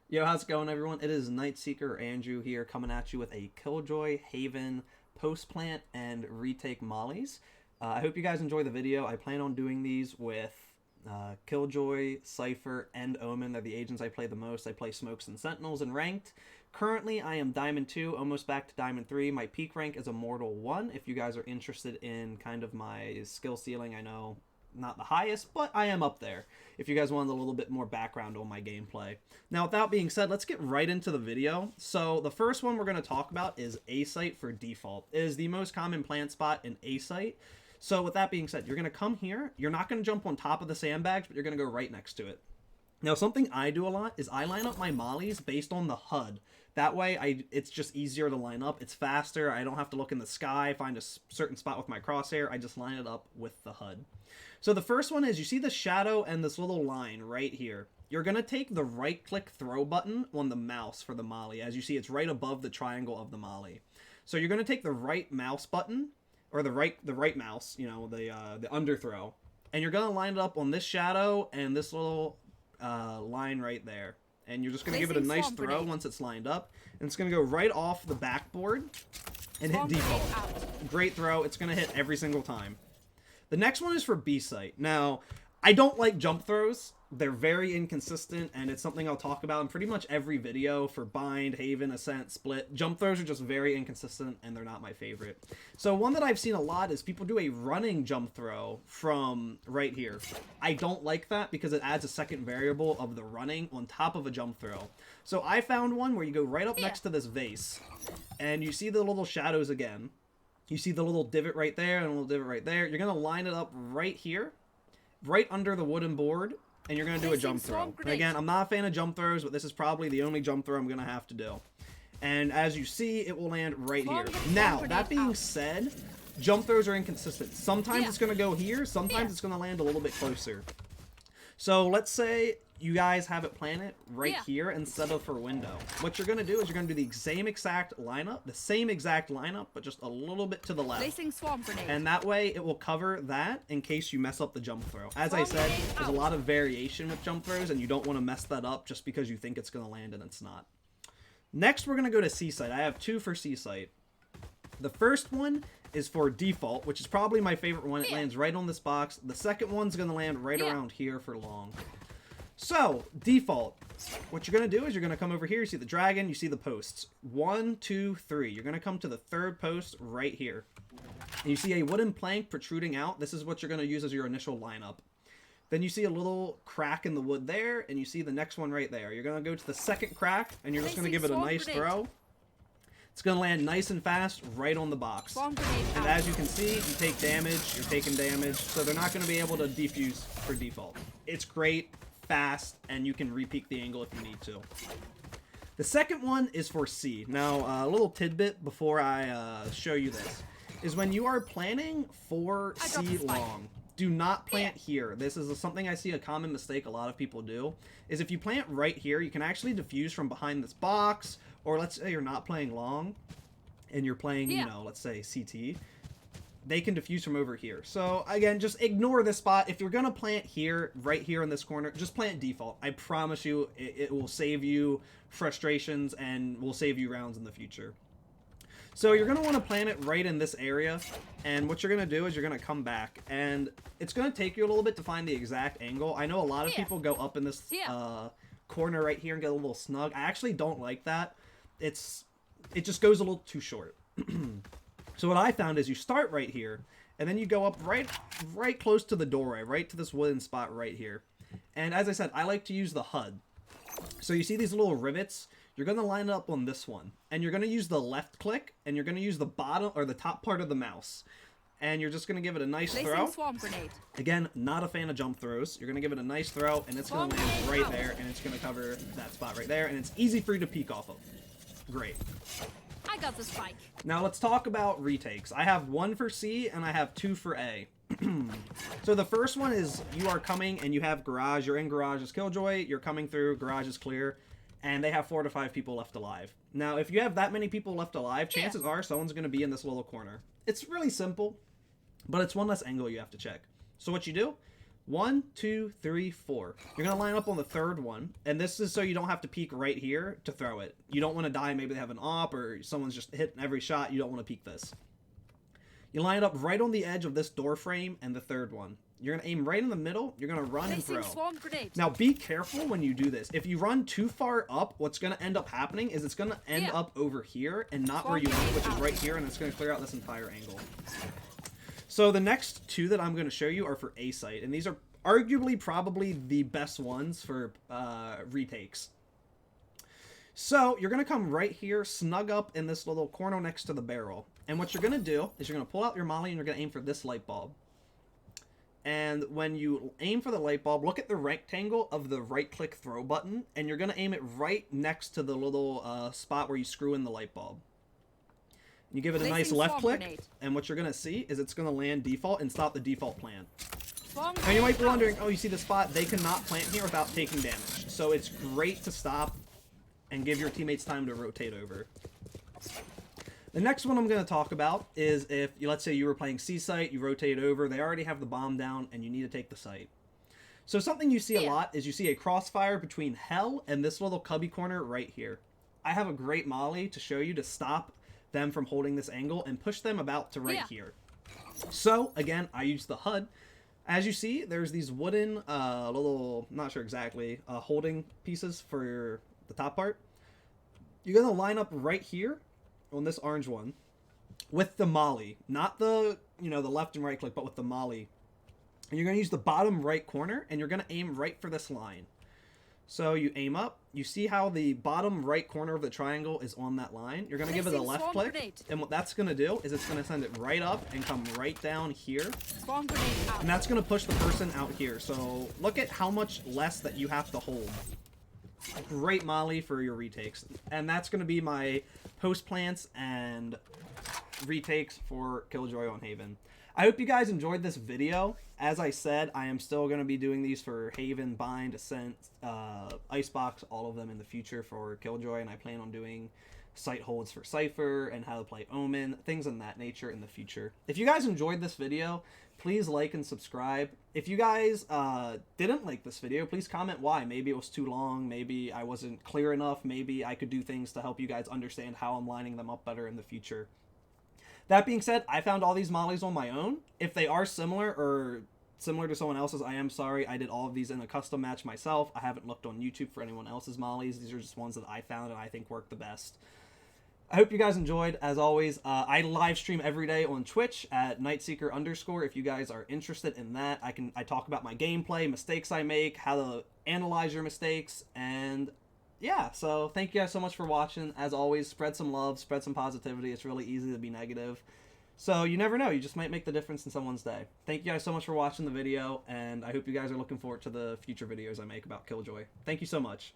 Yo, how's it going, everyone? It is Nightseeker Andrew here, coming at you with a Killjoy, Haven, Post Plant, and Retake Mollies. I hope you guys enjoy the video. I plan on doing these with Killjoy, Cypher, and Omen. They're the agents I play the most. I play Smokes and Sentinels in Ranked. Currently, I am Diamond 2, almost back to Diamond 3. My peak rank is Immortal 1. If you guys are interested in kind of my skill ceiling, I know not the highest, but I am up there if you guys wanted a little bit more background on my gameplay. Now, with that being said, let's get right into the video. So the first one we're going to talk about is A site for default. It is the most common plant spot in A site. So with that being said, you're going to come here. You're not going to jump on top of the sandbags, but you're going to go right next to it. Now, something I do a lot is I line up my mollies based on the HUD. That way, it's just easier to line up. It's faster. I don't have to look in the sky, find a certain spot with my crosshair. I just line it up with the HUD. So the first one is, you see the shadow and this little line right here. You're going to take the right-click throw button on the mouse for the molly. As you see, it's right above the triangle of the molly. So you're going to take the right mouse button, or the right mouse, you know, the underthrow, and you're going to line it up on this shadow and this little line right there. And you're just going to give it a nice throw once it's lined up. And it's going to go right off the backboard and hit default. Great throw. It's going to hit every single time. The next one is for B site. Now, I don't like jump throws. They're very inconsistent, and it's something I'll talk about in pretty much every video for Bind, Haven, Ascent, Split. Jump throws are just very inconsistent, and they're not my favorite. So one that I've seen a lot is people do a running jump throw from right here. I don't like that because it adds a second variable of the running on top of a jump throw. So I found one where you go right up next to this vase, and you see the little shadows again. You see the little divot right there and a little divot right there. You're going to line it up right here, right under the wooden board, and you're going to do a jump throw. And again, I'm not a fan of jump throws, but this is probably the only jump throw I'm going to have to do. And as you see, it will land right here. Now, that being said, jump throws are inconsistent. Sometimes it's going to go here, sometimes it's going to land a little bit closer. So let's say you guys have it planted right here instead of for window. What you're going to do is you're going to do the same exact lineup, but just a little bit to the left. Placing swamp grenade. And that way it will cover that in case you mess up the jump throw. As I said, there's a lot of variation with jump throws, and you don't want to mess that up just because you think it's going to land and it's not. Next, we're going to go to C site. I have two for C site. The first one is for default, which is probably my favorite one. It lands right on this box. The second one's going to land right around here for long. So, default. What you're going to do is you're going to come over here. You see the dragon. You see the posts. 1, 2, 3. You're going to come to the third post right here. And you see a wooden plank protruding out. This is what you're going to use as your initial lineup. Then you see a little crack in the wood there, and you see the next one right there. You're going to go to the second crack, and you're just going to give it a nice throw. It's going to land nice and fast right on the box. And as you can see, you take damage, you're taking damage, so they're not going to be able to defuse for default. It's great, fast, and you can repeat the angle if you need to. The second one is for C. Now, a little tidbit before I show you this is when you are planning for C long, do not plant here. This is something I see a common mistake a lot of people do, is if you plant right here, you can actually defuse from behind this box, or let's say you're not playing long, and you're playing, you know, let's say CT, they can defuse from over here. So, again, just ignore this spot. If you're going to plant here, right here in this corner, just plant default. I promise you, it will save you frustrations and will save you rounds in the future. So you're going to want to plant it right in this area, and what you're going to do is you're going to come back, and it's going to take you a little bit to find the exact angle. I know a lot of people go up in this corner right here and get a little snug. I actually don't like that. It just goes a little too short. So what I found is you start right here, and then you go up right close to the doorway, right to this wooden spot right here. And as I said, I like to use the HUD. So you see these little rivets? You're going to line it up on this one, and you're going to use the left click, and you're going to use the bottom or the top part of the mouse, and you're just going to give it a nice throw. Again, not a fan of jump throws. You're going to give it a nice throw, and it's going to land right there, and it's going to cover that spot right there, and it's easy for you to peek off of. Great. I got the spike. Now let's talk about retakes. I have one for C, and I have two for A. So the first one is you are coming, and you have garage. You're in garage as Killjoy. You're coming through. Garage is clear. And they have 4 to 5 people left alive. Now, if you have that many people left alive, chances are someone's going to be in this little corner. It's really simple, but it's one less angle you have to check. So what you do, 1, 2, 3, 4. You're going to line up on the third one, and this is so you don't have to peek right here to throw it. You don't want to die. Maybe they have an op or someone's just hitting every shot. You don't want to peek this. You line it up right on the edge of this door frame and the third one. You're going to aim right in the middle. You're going to run and throw. Now, be careful when you do this. If you run too far up, what's going to end up happening is it's going to end up over here and not where you want, which is right here, and it's going to clear out this entire angle. So the next two that I'm going to show you are for A site, and these are arguably probably the best ones for retakes. So you're going to come right here, snug up in this little corner next to the barrel. And what you're going to do is you're going to pull out your molly and you're going to aim for this light bulb. And when you aim for the light bulb, look at the rectangle of the right-click throw button, and you're going to aim it right next to the little spot where you screw in the light bulb. You give it a nice left click, and what you're going to see is it's going to land default and stop the default plant. Now you might be wondering, oh, you see the spot? They cannot plant here without taking damage. So it's great to stop and give your teammates time to rotate over. The next one I'm going to talk about is if, let's say you were playing C site, you rotate over, they already have the bomb down, and you need to take the site. So something you see a lot is you see a crossfire between hell and this little cubby corner right here. I have a great molly to show you to stop them from holding this angle and push them about to right here. So, again, I use the HUD. As you see, there's these wooden little, I'm not sure exactly, holding pieces for the top part. You're going to line up right here on this orange one with the molly, not the, the left and right click, but with the molly. And you're going to use the bottom right corner, and you're going to aim right for this line. So you aim up, you see how the bottom right corner of the triangle is on that line. You're going to give it a left click, and what that's going to do is it's going to send it right up and come right down here. And that's going to push the person out here. So look at how much less that you have to hold. Great molly for your retakes. And that's going to be my post plants and retakes for Killjoy on Haven. I hope you guys enjoyed this video. As I said, I am still going to be doing these for Haven, Bind, Ascent, Icebox, all of them in the future for Killjoy, and I plan on doing site holds for Cypher and how to play Omen, things in that nature in the future. If you guys enjoyed this video, please like and subscribe. If you guys didn't like this video, please comment why. Maybe it was too long, maybe I wasn't clear enough, maybe I could do things to help you guys understand how I'm lining them up better in the future. That being said, I found all these mollies on my own. If they are similar or similar to someone else's, I am sorry. I did all of these in a custom match myself. I haven't looked on YouTube for anyone else's mollies. These are just ones that I found and I think work the best. I hope you guys enjoyed. As always, I live stream every day on Twitch at @nightseeker_. If you guys are interested in that, I talk about my gameplay, mistakes I make, how to analyze your mistakes, and yeah, so thank you guys so much for watching. As always, spread some love, spread some positivity. It's really easy to be negative. So you never know, you just might make the difference in someone's day. Thank you guys so much for watching the video, and I hope you guys are looking forward to the future videos I make about Killjoy. Thank you so much.